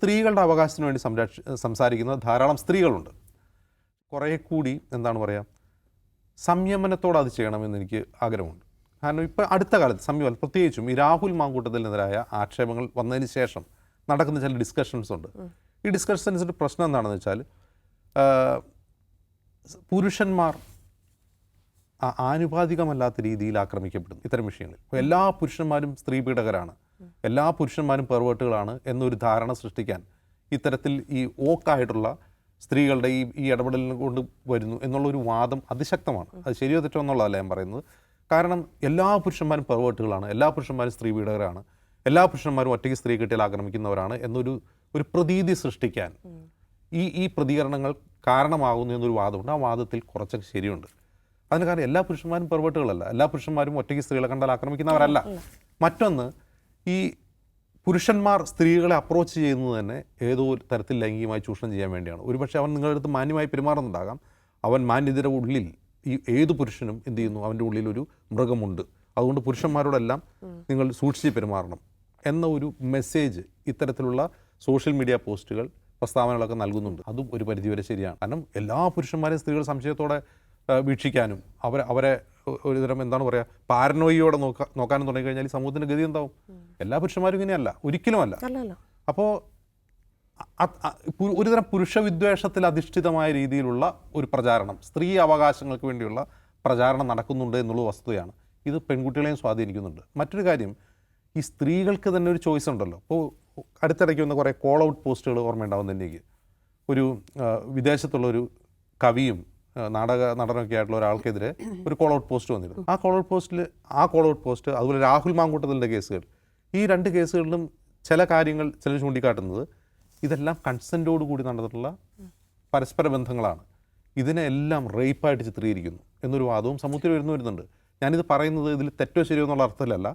സ്ത്രീകളുടെ അവകാശത്തിന് വേണ്ടി സംസാരിക്കുന്ന ധാരാളം സ്ത്രീകളുണ്ട്. കുറേ കൂടി എന്താണ് പറയുക, സംയമനത്തോടെ അത് ചെയ്യണമെന്ന് എനിക്ക് ആഗ്രഹമുണ്ട്. കാരണം ഇപ്പോൾ അടുത്ത കാലത്ത് സംയമനം, പ്രത്യേകിച്ചും ഈ രാഹുൽ മാങ്കൂട്ടത്തിനെതിരായ ആക്ഷേപങ്ങൾ വന്നതിന് ശേഷം നടക്കുന്ന ചില ഡിസ്കഷൻസ് ഉണ്ട്. ഈ ഡിസ്കഷൻസിൻ്റെ പ്രശ്നം എന്താണെന്ന് വെച്ചാൽ പുരുഷന്മാർ ആനുപാതികമല്ലാത്ത രീതിയിൽ ആക്രമിക്കപ്പെടുന്നു ഇത്തരം വിഷയങ്ങളിൽ. ഇപ്പോൾ എല്ലാ പുരുഷന്മാരും സ്ത്രീ പീഡകരാണ്, എല്ലാ പുരുഷന്മാരും പെർവേർട്ടുകളാണ് എന്നൊരു ധാരണ സൃഷ്ടിക്കാൻ ഇത്തരത്തിൽ ഈ ഓക്കായിട്ടുള്ള സ്ത്രീകളുടെ ഈ ഇടപെടലിനെ കൊണ്ട് വരുന്നു എന്നുള്ളൊരു വാദം അതിശക്തമാണ്. അത് ശരിയോ തെറ്റോ എന്നുള്ളതല്ല ഞാൻ പറയുന്നത്. കാരണം എല്ലാ പുരുഷന്മാരും പെർവേർട്ടുകളാണ്, എല്ലാ പുരുഷന്മാരും സ്ത്രീ പീഡകരാണ്, എല്ലാ പുരുഷന്മാരും ഒറ്റയ്ക്ക് സ്ത്രീ കിട്ടിയാൽ ആക്രമിക്കുന്നവരാണ് എന്നൊരു പ്രതീതി സൃഷ്ടിക്കാൻ ഈ പ്രതികരണങ്ങൾ കാരണമാകുന്നു എന്നൊരു വാദമുണ്ട്. ആ വാദത്തിൽ കുറച്ചൊക്കെ ശരിയുണ്ട്. അതിന് കാരണം എല്ലാ പുരുഷന്മാരും പെർവേർട്ടുകളല്ല, എല്ലാ പുരുഷന്മാരും ഒറ്റയ്ക്ക് സ്ത്രീകളെ കണ്ടാൽ ആക്രമിക്കുന്നവരല്ല. മറ്റൊന്ന്, ഈ പുരുഷന്മാർ സ്ത്രീകളെ അപ്രോച്ച് ചെയ്യുന്നത് തന്നെ ഏതോ തരത്തിൽ ലൈംഗികമായി ചൂഷണം ചെയ്യാൻ വേണ്ടിയാണ്. ഒരുപക്ഷെ അവൻ നിങ്ങളുടെ അടുത്ത് മാന്യമായി പെരുമാറുന്നുണ്ടാകാം. അവൻ മാന്യതയുടെ ഉള്ളിൽ ഈ ഏത് പുരുഷനും എന്ത് ചെയ്യുന്നു, അവൻ്റെ ഉള്ളിലൊരു മൃഗമുണ്ട്. അതുകൊണ്ട് പുരുഷന്മാരോടെല്ലാം നിങ്ങൾ സൂക്ഷിച്ച് പെരുമാറണം എന്ന ഒരു മെസ്സേജ് ഇത്തരത്തിലുള്ള സോഷ്യൽ മീഡിയ പോസ്റ്റുകൾ, പ്രസ്താവനകളൊക്കെ നൽകുന്നുണ്ട്. അതും ഒരു പരിധിവരെ ശരിയാണ്. കാരണം എല്ലാ പുരുഷന്മാരെയും സ്ത്രീകൾ സംശയത്തോടെ വീക്ഷിക്കാനും അവരെ ഒരുതരം എന്താണ് പറയുക, പാരനോയിയോടെ നോക്കാനും തുടങ്ങിക്കഴിഞ്ഞാൽ ഈ സമൂഹത്തിൻ്റെ ഗതി എന്താവും? എല്ലാ പുരുഷന്മാരും ഇങ്ങനെയല്ല, ഒരിക്കലുമല്ല. അപ്പോൾ ഒരുതരം പുരുഷവിദ്വേഷത്തിൽ അധിഷ്ഠിതമായ രീതിയിലുള്ള ഒരു പ്രചാരണം, സ്ത്രീ അവകാശങ്ങൾക്ക് വേണ്ടിയുള്ള പ്രചാരണം നടക്കുന്നുണ്ട് എന്നുള്ള വസ്തുതയാണ്. ഇത് പെൺകുട്ടികളെയും സ്വാധീനിക്കുന്നുണ്ട്. മറ്റൊരു കാര്യം, ഈ സ്ത്രീകൾക്ക് തന്നെ ഒരു ചോയ്സ് ഉണ്ടല്ലോ. ഇപ്പോൾ അടുത്തിടയ്ക്ക് വന്ന കുറേ കോൾ ഔട്ട് പോസ്റ്റുകൾ ഓർമ്മയുണ്ടാവുന്ന എനിക്ക്, ഒരു വിദേശത്തുള്ളൊരു കവിയും നടനൊക്കെ ആയിട്ടുള്ള ഒരാൾക്കെതിരെ ഒരു കോൾ ഔട്ട് പോസ്റ്റ് വന്നിരുന്നു. ആ കോൾ ഔട്ട് പോസ്റ്റ് അതുപോലെ രാഹുൽ മാങ്കൂട്ടത്തിൻ്റെ കേസുകൾ, ഈ രണ്ട് കേസുകളിലും ചില കാര്യങ്ങൾ ചിലർ ചൂണ്ടിക്കാട്ടുന്നത് ഇതെല്ലാം കൺസെൻറ്റോടുകൂടി നടന്നിട്ടുള്ള പരസ്പര ബന്ധങ്ങളാണ്, ഇതിനെല്ലാം റേപ്പായിട്ട് ചിത്രീകരിക്കുന്നു എന്നൊരു വാദവും സമൂഹത്തിൽ വരുന്നുണ്ട്. ഞാനിത് പറയുന്നത് ഇതിൽ തെറ്റോ ശരിയോ എന്നുള്ള അർത്ഥത്തിലല്ല.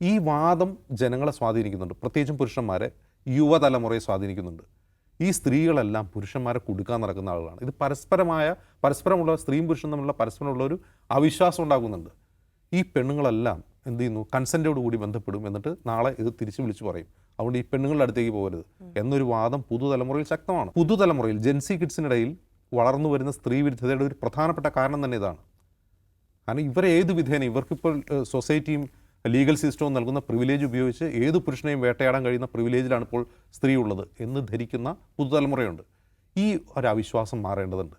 ഈ വാദം ജനങ്ങളെ സ്വാധീനിക്കുന്നുണ്ട്, പ്രത്യേകിച്ചും പുരുഷന്മാരെ, യുവതലമുറയെ സ്വാധീനിക്കുന്നുണ്ട്. ഈ സ്ത്രീകളെല്ലാം പുരുഷന്മാരെ കൊടുക്കാൻ നടക്കുന്ന ആളുകളാണ്. ഇത് പരസ്പരമുള്ള സ്ത്രീയും പുരുഷനും തമ്മിലുള്ള പരസ്പരമുള്ള ഒരു അവിശ്വാസം ഉണ്ടാകുന്നുണ്ട്. ഈ പെണ്ണുങ്ങളെല്ലാം എന്ത് ചെയ്യുന്നു, കൺസെൻറ്റോട് കൂടി ബന്ധപ്പെടും, എന്നിട്ട് നാളെ ഇത് തിരിച്ചു വിളിച്ചു പറയും. അതുകൊണ്ട് ഈ പെണ്ണുങ്ങളുടെ അടുത്തേക്ക് പോകരുത് എന്നൊരു വാദം പുതുതലമുറയിൽ ശക്തമാണ്. പുതുതലമുറയിൽ ജെൻസി കിഡ്സിനിടയിൽ വളർന്നു വരുന്ന സ്ത്രീ വിരുദ്ധതയുടെ ഒരു പ്രധാനപ്പെട്ട കാരണം തന്നെ ഇതാണ്. കാരണം ഇവരെ ഏത് വിധേന, ഇവർക്കിപ്പോൾ സൊസൈറ്റിയും ലീഗൽ സിസ്റ്റവും നൽകുന്ന പ്രിവിലേജ് ഉപയോഗിച്ച് ഏത് പുരുഷനെയും വേട്ടയാടാൻ കഴിയുന്ന പ്രിവിലേജിലാണ് ഇപ്പോൾ സ്ത്രീ ഉള്ളത് എന്ന് ധരിക്കുന്ന പുതുതലമുറയുണ്ട്. ഈ ഒരു അവിശ്വാസം മാറേണ്ടതുണ്ട്.